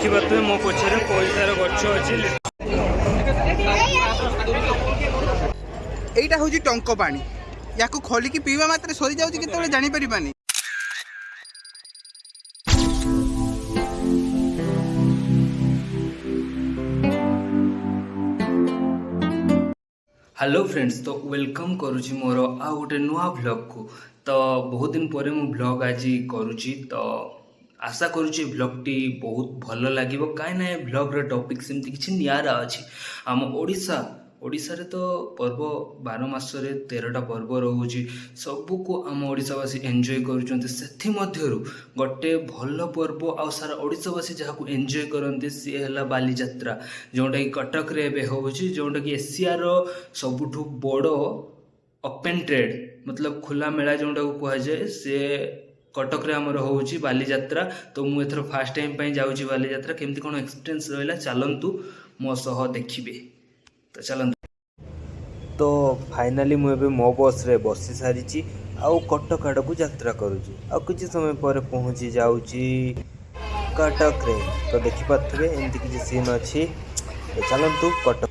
देखिए मो पछरे पैसार गछ अच्छी এইটা হচ্ছে টঙ্ক পানি ইয়াকু খোলিকি পিଇବା মাত্রে সরি যাଉଛି কেତେବେଳେ জানি পারিবানি। हेलो फ्रेंड्स, तो वेलकम करुची मोर आ गोटे नुआ ब्लॉग को। तो बहुत दिन पर मु ब्लॉग आज करुची, तो आशा करुची ब्लॉगटी बहुत भल लगे कहीं ना ब्लॉगर टॉपिक सेमती किसी निरा अच्छी। आम ओडिशा रे तो पर्व 12 मासरे 13टा पर्व रोचे, सबू को आम ओडिशावासी एंजॉय करुँच। गोटे भल पर्व आ सारा ओडिशावासी जहाँ को एंजॉय करते सी है बालीजात्रा, जोटा कि कटक रे एबे होउची, जोटा कि एशिया रो सबुठु बड़ ओपन ट्रेड मतलब खुला मेला जोटा को कह जाए से कटक रे हमर होउची बालीजात्रा। तो मु एथर फर्स्ट टाइम पई जाउची बालीजात्रा, केमती कोन एक्सपीरियंस रहला चलंतु मो सह देखिबे। तो चलंतु। तो फाइनली मुझे मो बस रे बसी सारी आउ कटक आड़ को यात्रा करुँची। आ किसी समय पर पहुँची जाऊँची कटक रे। तो देखिपे एमती किसी सीन अच्छी। तो चलतु कटक।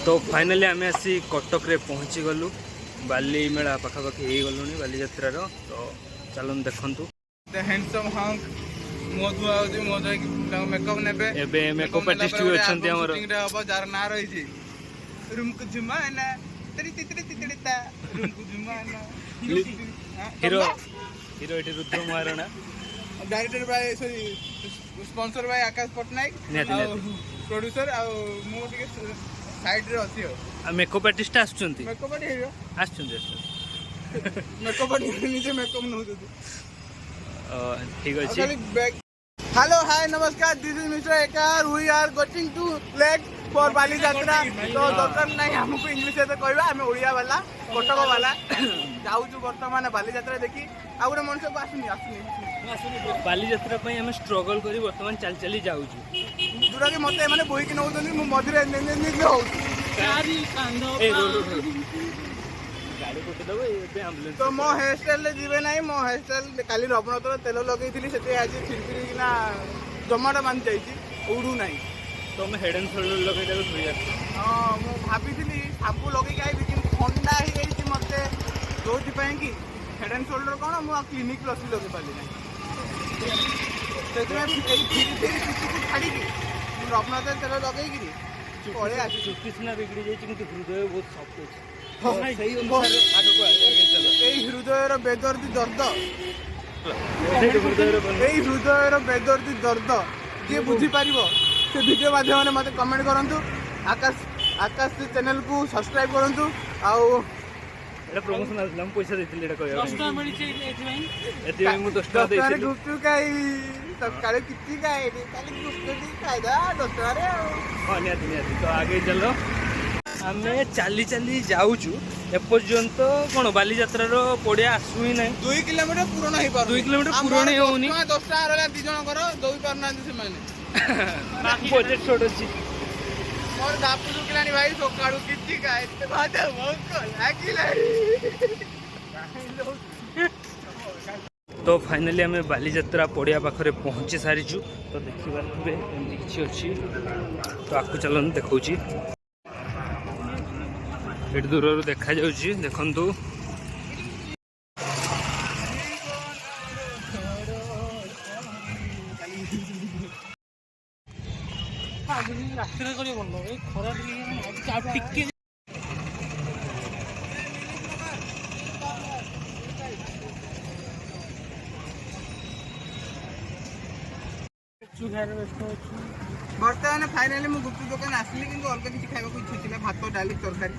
तो फाइनली आम आसी कटक रे पहुँची गलु। बाली मेला पाखापाखि हो गलुनी बाली यात्रा। तो चलन देखंतु। हैंडसम हंक मोधु आउजी मोधु मेकअप नेबे एबे मेकअप आर्टिस्ट भी अछंती हमर शूटिंग रे हबो जार ना रही छी रूम को जुमाना तरी तितरी तितरीता रूम को जुमाना हीरो हीरो एठी Rudra Maharana, director by sorry sponsor by Akash Patnaik, producer आ मो टिके साइड रे अछि हो। मेकअप आर्टिस्ट आछंती, मेकअप आर्टिस्ट हीरो आछंती मेकअप आर्टिस्ट निजे मेकअप न होतो। ठीक अछि। हेलो हाय नमस्कार, दिस इज मिस्टर एकार। We are going to let for Bali Yatra. तो दरकार नहीं हमको इंग्लिश से कहबा, हम ओडिया वाला कटक वाला जाउछु वर्तमान बाली यात्रा देखी। आ गोटे मन सब आसुनी आसुनी बाली यात्रा पई हम स्ट्रगल करी वर्तमान चल चली जाउछु। दुरा के मते माने बोही के नउतनी मु मधुरे निज हो कारी कांदो गाड़ी कोटे दबो एबे एम्बुलेंस। तो मो हेयर स्टाइल ले जीवे नाही। मो हेयर स्टाइल काली रबनतर तेल लगेइथिली, सेते आज फिरफिरी किना जमाटा मान जाईची उडू नाही। तो मैं हेड एंड शोल्डर लगे देबो सुइया। हां मो भाबिथिली साबु लगे गाई बिकिन ठंडा ही गई थी मते, जोथि पई कि हेड एंड शोल्डर कोन मो क्लिनिक प्लस लगे पाली नाही। सेते में एई फिरफिरी किछि को छाडी कि रबनतर तेल लगेई कि पळे आसी चुक्की सिना बिगड़ी जाई, किंतु हृदय बहुत सॉफ्ट अछि। सही अनुसार आगो को आगे चलो। एई हृदयर बेदर्दी दर्द एई हृदयर बेदर्दी दर्द जे बुझी पारिबो से वीडियो माध्यम मते कमेंट करंतु। आकाश चैनल को सब्सक्राइब करंतु। आउ एटा प्रमोशन आसला हम पैसा देथिले एटा कहया 10 टा मिली छै एथि एति मु 10 टा देथिले। गुप्तु काई सकाळे किछि काई खाली गुप्तु दी फायदा 10 टा रे। हां नियाती। तो आगे चलो। आमे चली चली जाउछु एपर्यंत कोन बाली यात्रा रो पड़िया आसु ही नै। 2 किलोमीटर पूर्ण ही पार 2 किलोमीटर पूर्ण ही होनी। 10 टा रहला 2 जण कर दोई पार ना से माने बजट छोट अछि और दापु दुकलानी भाई सोकाडू किछि का एते बात बहुत लागिला। तो फाइनली आम बाली यात्रा पड़िया पाखरे पहुँची सारीचु। तो देखिबा एमती किछि अछि। तो आकु चलन देखौची। एट दूर देखा जाउची देखंतु। रास्ते करियो बोल ए खरा टिके बर्तमान फाइनली मु गुप्तु दुकान आसली, किंतु अलग किसी खाइबा को इच्छा थिला। भात डाली तरकारी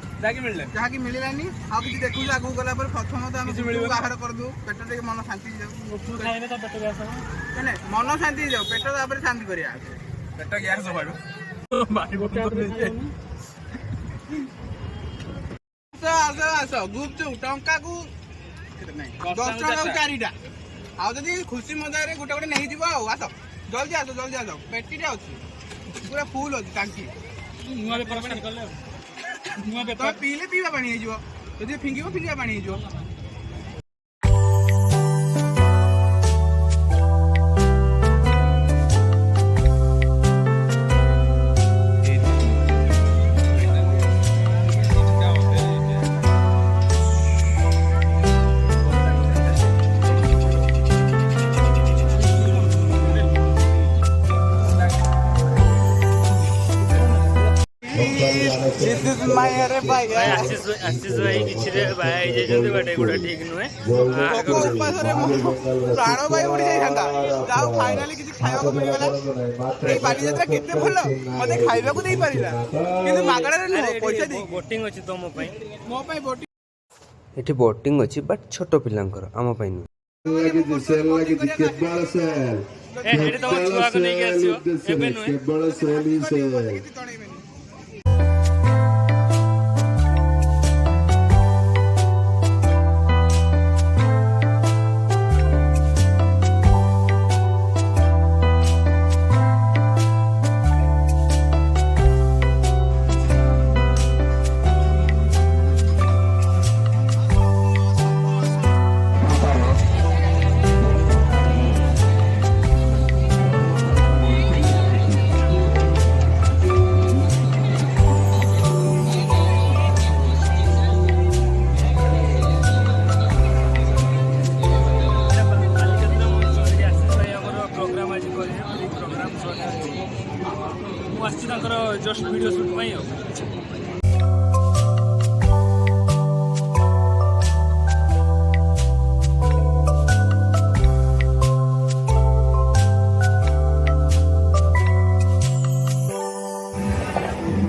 जहाँ कि मिललानी। आ किसी देखु आगु गला पर प्रथम तो हम गुप्तु आहार कर दू, पेट टे मन शांति जाऊ। गुप्तु खाइले त पेट ग्यास हो नै मन शांति जाऊ, पेट तापर शांति करिया। पेट ग्यास होबाडो बाडी बोतल आसो गुप्तु टंका को 10 टका 4टा। आ जदी खुशी मजा रे गोटे गोटे नहीं जीवो। आसो जल्दी आसो पेटी रे अछि पूरा फुल अछि टांकी। नुआ पेपर पानी निकल नुआ तो पेपर पीले पीवा पानी हे जीवो, जदी फिंगिबो पानी हे जीवो। माय अरे भाई ଭାଇ ଆଶିଷ ଭାଇ କିଛିରେ ବାହା ହେଇଯାଇଛନ୍ତି ବଟ୍ ଏଗୁଡ଼ା ଠିକ୍ ନୁହେଁ। ଭୋକ ଉପାସରେ ମୋ ପ୍ରାଣ ବାୟୁ ଉଡ଼ି ଯାଇଥାନ୍ତା। ଯାହା ହଉ ଫାଇନାଲି କିଛି ଖାଇବାକୁ ମିଳିଗଲା। ଏଇ ବାଲିଯାତ୍ରା କେତେ ଭଲ ମତେ ଖାଇବାକୁ ଦେଇପାରିଲା କିନ୍ତୁ ମାଗଣାରେ ନୁହଁ ପଇସା ଦେଇକି। ବୋଟିଂ ଅଛି ତମ ପାଇଁ। ମୋ ପାଇଁ ବୋଟିଂ ଏଠି ବୋଟିଂ ଅଛି ବଟ୍ ଛୋଟ ପିଲାଙ୍କର, ଆମ ପାଇଁ ନୁହେଁ। ଏଠି ତମ ଛୁଆକୁ ନେଇକି ଆସିବ, ଏବେ ନୁହେଁ। ମୁଁ ଆସିଛି ତାଙ୍କର ଜଷ୍ଟ ଭିଡ଼ିଓ ସୁଟ୍ ପାଇଁ ଆଉ।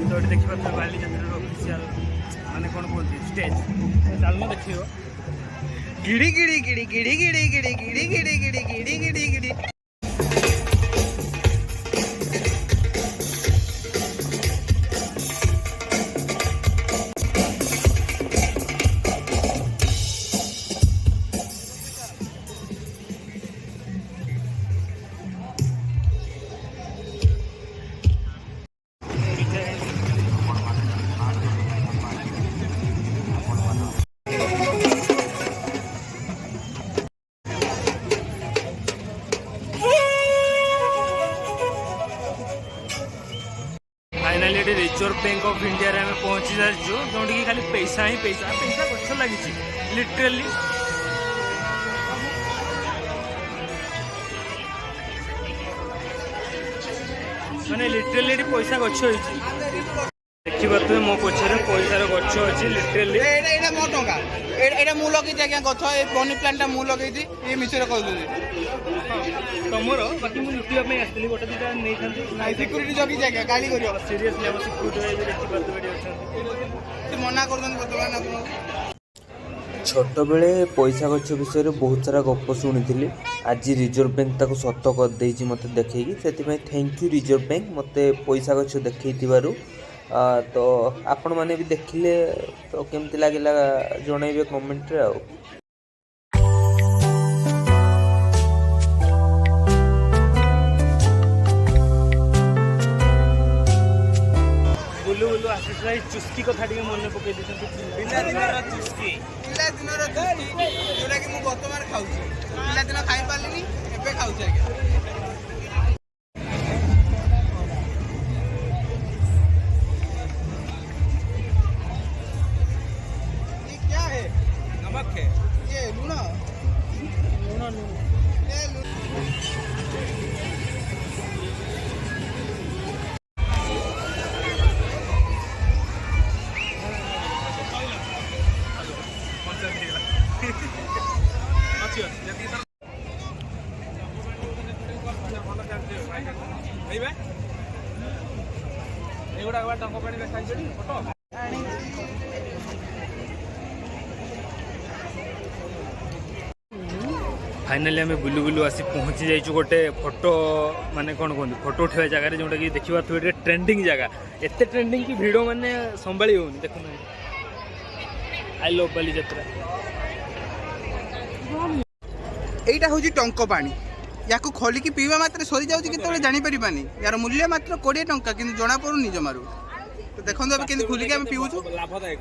ତ ଏଠି ଦେଖିପାରୁଥିବେ ବାଲିଯାତ୍ରାର ଅଫିସିଆଲ ମାନେ କ'ଣ କୁହନ୍ତି ଷ୍ଟେଜ୍, ଚାଲୁନ ଦେଖିବ। गिड़ी गिड़ी गिड़ी गिड़ी गिड़ी गिड़ी गिड़ी गिड़ी गिड़ी गिड़ी गिड़ी गिड़ी फाइनाली ये रिजर्व बैंक ऑफ इंडिया रे हमें पहुंची सारिछु, जोंटी की खाली पैसा ही पैसा पैसा गछ लागिछि लिटरली। माने लिटरली ये पैसा गछ होइछि। देखि बतु मो पछरे पैसा रो गछ अछि लिटरली। एटा मो टंका एटा मु लगै छै क्या गछ ए मनी प्लांट टा मु लगै छि ए मिछरे कहू छि तमरो बाकी मु लुटिया में आस्तिली गोटे दिटा नै थांती नाइ सिक्युरिटी जगी जाके गाली करियो सीरियसली अब सिक्युरिटी भी देखि बतु बेडी अछन से मना कर दन बतवान आपन। छोट बेले पैसा गछ विषय बहुत सारा गप शुणी आज रिजर्व बैंक ताको सत कर मत देखी से थैंक यू रिजर्व बैंक मत पैसा गछ देखई। तो आपण मैंने भी देखिले तो केमती लगिला जनइबे कमेंट रे। बुलु बुलु आशीष भाई चुस्की कथा टिके मन पकई दिसंती। पिला दिनर चुस्की जोटा कि मु वर्तमान खाउची पिला दिन खाई पालिनी एबे खाउची आगे। फाइनाली आम बुलु बुलु आसी पहुँची जाइए गोटे फोटो माने कौन कहते फोटो उठा जगार जोटा कि देखा ट्रेंडिंग जगह एत ट्रेंडिंग की भिड़ माने संभाली होनी देखुन। I love Balijatra. एटा हूँ टंक पानी या खोलिकी पीवा मात्र सरी जाऊँगी केतବେଳେ जानीपारानी यार मूल्य मात्र 20 टंका कि जना पड़ूनी जमारू। तो देखो अब के खोलिकी आम पीऊँ लाभदायक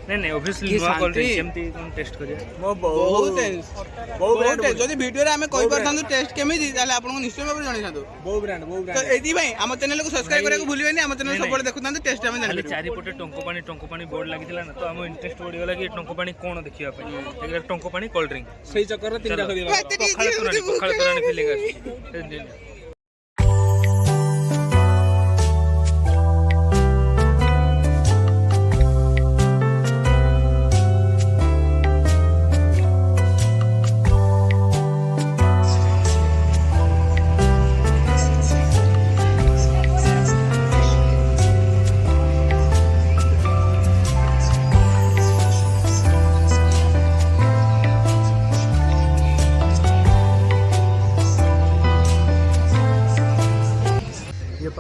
नहीं ऑब्वियसली नुआ कोल्ड ड्रिंक केमती कोन टेस्ट करिया मो बहुत बहुत जदी वीडियो रे हमें कहि परथांतु टेस्ट केमिति ताले आपन निश्चय भाबे जानि थांतु बहुत ब्रांड तो एदी भाई हम चैनल को सब्सक्राइब करे को भूलिबेनी हम चैनल सबले देखुथांतु टेस्ट हमें जानि चारि पटे टंको पानी बोर्ड लागितला ना तो हम इंटरेस्ट बढ़ी गला कि टंको पानी कोन देखिया पई एक टंको पानी कोल्ड ड्रिंक सही चक्कर रे तीनटा खरिबा पखाल तोरानी फीलिंग आसी।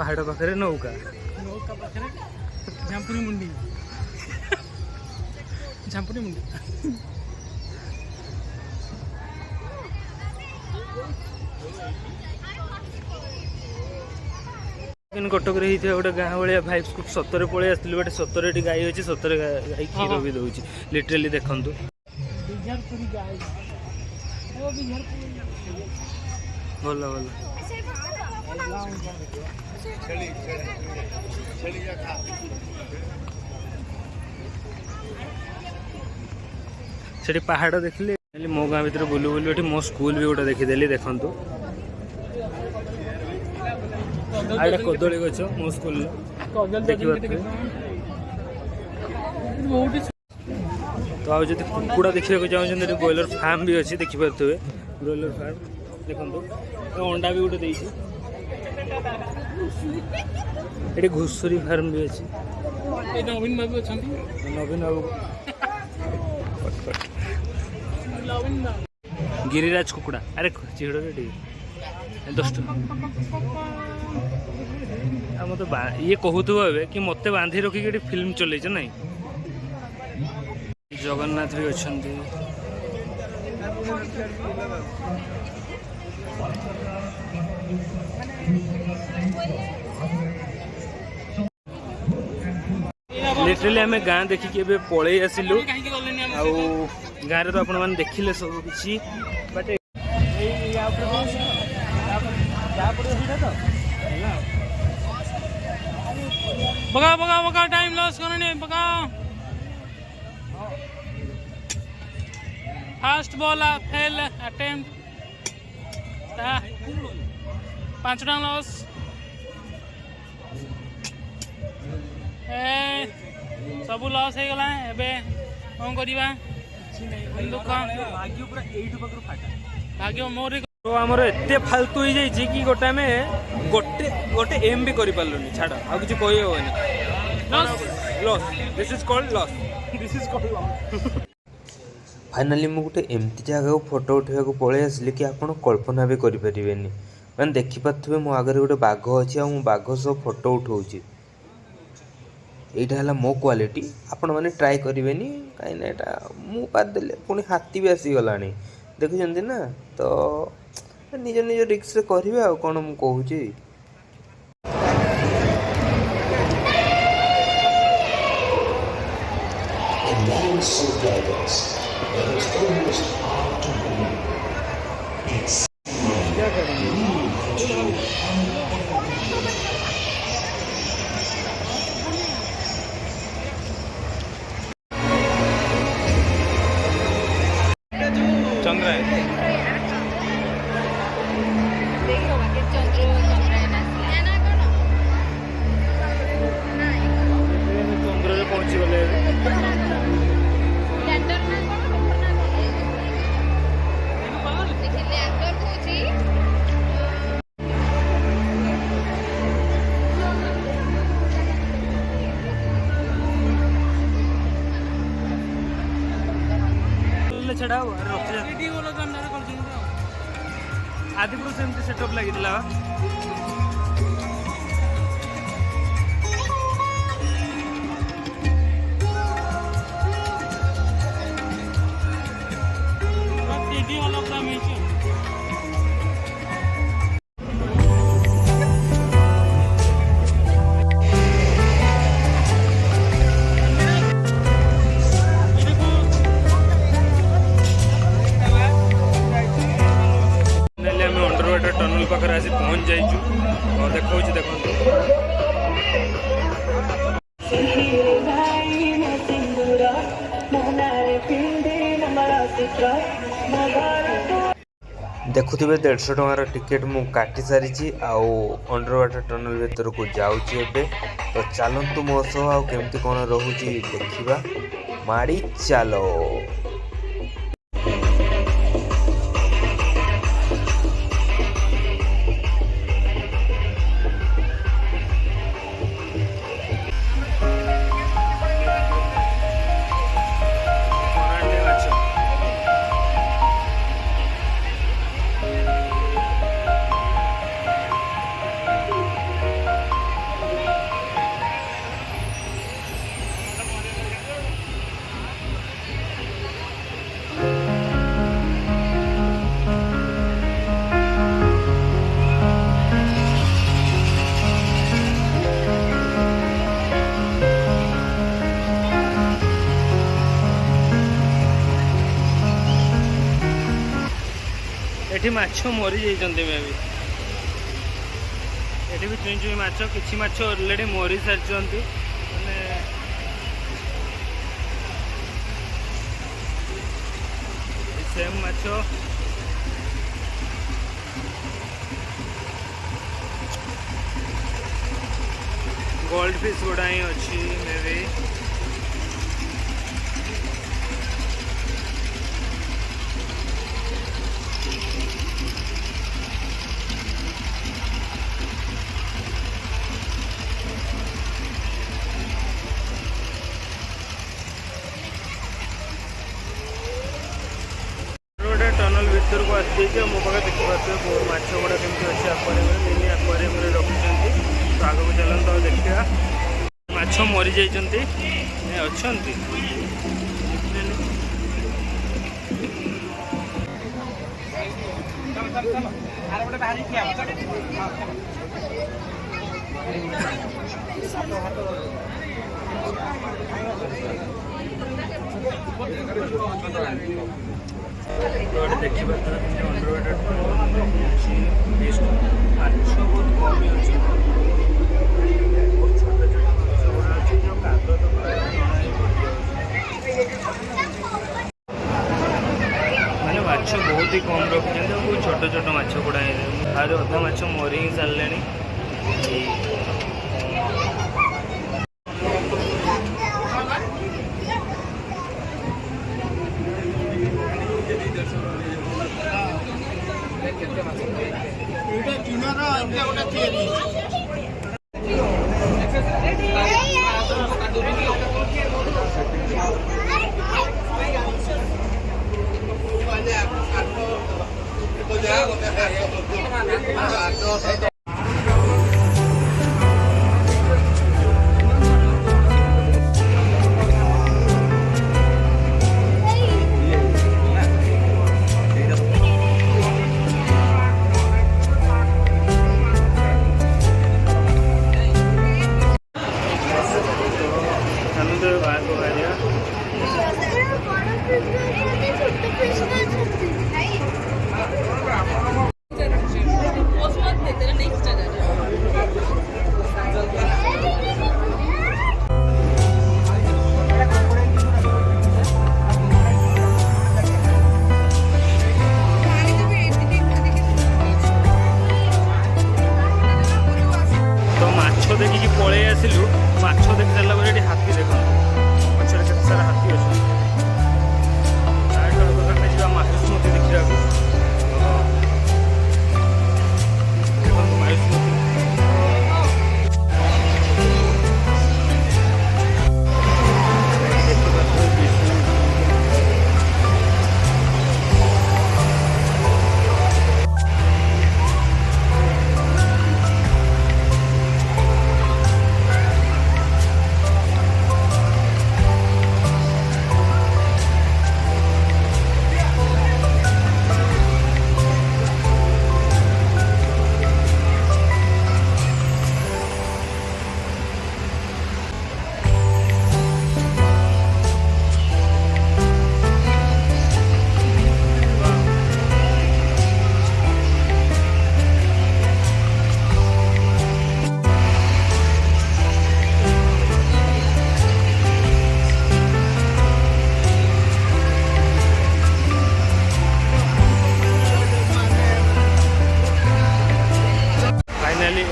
पहाड़ पाखे नौका नौका पाखे झांपुरी मुंडी झांपुरी मुंडी कटक रे गोटे गाँ भाया भाइब्स को सतरे पलि आसती बट सतरे गाई अच्छी सतरे गाई क्षीर भी दूसरी लिटरेली देखु बिझारपुरी गाय ओ बिझारपुरी भल भल से पहाड़ देखिले मो गाँ भर बुलू बुलू मो स्कूल भी गोटे देखीदेली देखु आड़े कदली गच मो स्कूल तो आज कुकुड़ा देखा चाहते ब्रॉयलर फार्म भी अच्छी देखिपे ब्रॉयलर फार्म देखो अंडा भी गोटे ये घुसुरी फार्म भी अच्छी नवीन बाबू अच्छा नवीन बाबू नवीन बाबू गिरिराज कुकुड़ा अरे चिड़ 10 टका मत ये कहूए कि मत बांधि रखिक फिल्म चल ना जगन्नाथ भी अच्छा लिटरली आम गाँ देखिक पलि आसिलु गाँव तो आपण देखिले सब किसी बट बगा बगा बगा टाइम लॉस करने बगा fast ball fail attempt 5 run loss सब लॉस हो गला एबे कौन करवा दुख भाग्य मोर तो आमर एत फालतू हो जाइए कि गोटे में गोटे गोटे एम भी कर पार्लुनि छाड़ आ कि कही हेनी loss this is called loss this is called loss finally मु गोटे एमती जगह को फोटो उठा पलि आसिली कि आप कल्पना भी करें मैंने देखिपे मो आगे गोटे बाघ अच्छी आ बाघ सब फोटो उठाऊँगी यहाँ मो क्वालिटी आपण मैंने ट्राए करेंगे कहीं मु पादेले पुणी हाथी भी आसीगला देखुं ना तो निज निज रिक्स रे करेंगे आ कौन मु कहूँ चंद्रा चंद्र पहुंची गले छड़ा आदिपुर से सेटअप लगी टनल पाखे आसी पहुँच जाइए देखा देखो देखुवे 150 टंकार टिकेट मु काटी सारी अंडर वाटर टनल भीतर को जाऊँगी तो चलतु मो सह आ केमती कौन रोचे देखा माड़ी चलो एठी माछ मरी जाइछन्ते मे भी एठी भी चुई चुई माछ किछि माछ ऑलरेडी मरी सारिछन्ते माने सेम माछ गोल्ड फिश गुड़ा ही अच्छी मे भी टनल भितर को आसी मो पाखे देखिए बहुत माछ गुड़ा केमती अच्छे आक्वारियम मिनी आक्वारियम रखुच्च तो आगे चलते तो देखा माछ मरी जाइछन्ति अच्छन्ति तो देखिए अंडर वाटर माछ बहुत कम अच्छे बहुत छोट छोट माछ गुड़ा अच्छे जो कागज मैंने माछ बहुत ही कम रखते बहुत छोट छोट माछ गुड़ा आज अधा माछ मरी ही सारे देखिए पलि आसलु माछ देख सारा पर हाथी देख पचर के सारा हाथी अच्छे जा मायुष्मती देखा मायुष्मती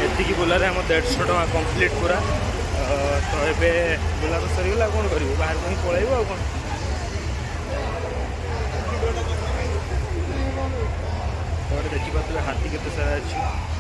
एतिकी बुलारे आम 150 टका कम्प्लीट पूरा तो ये बुला तो सरीगला कौन कर बाहर कहीं पलैब आ कौन देखिए हाथी केते सारा अच्छी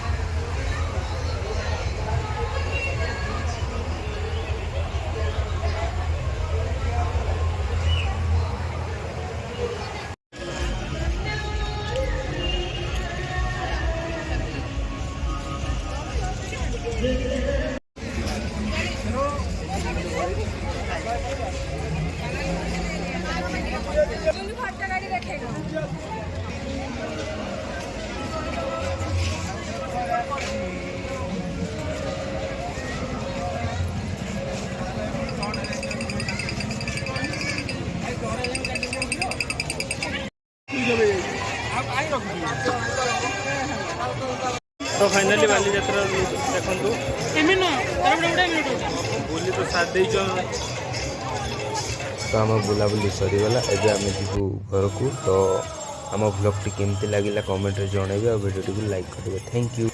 तो फाइनाली बालीजात्रा देखु बुली तो साथ देचु तो आम बुलाबुली सरीगला एबे आम जीवु घर को। तो आम ब्लॉग टी केमती लगिला कमेंट रे जणाइबे और वीडियो टी लाइक करेंगे। Thank you.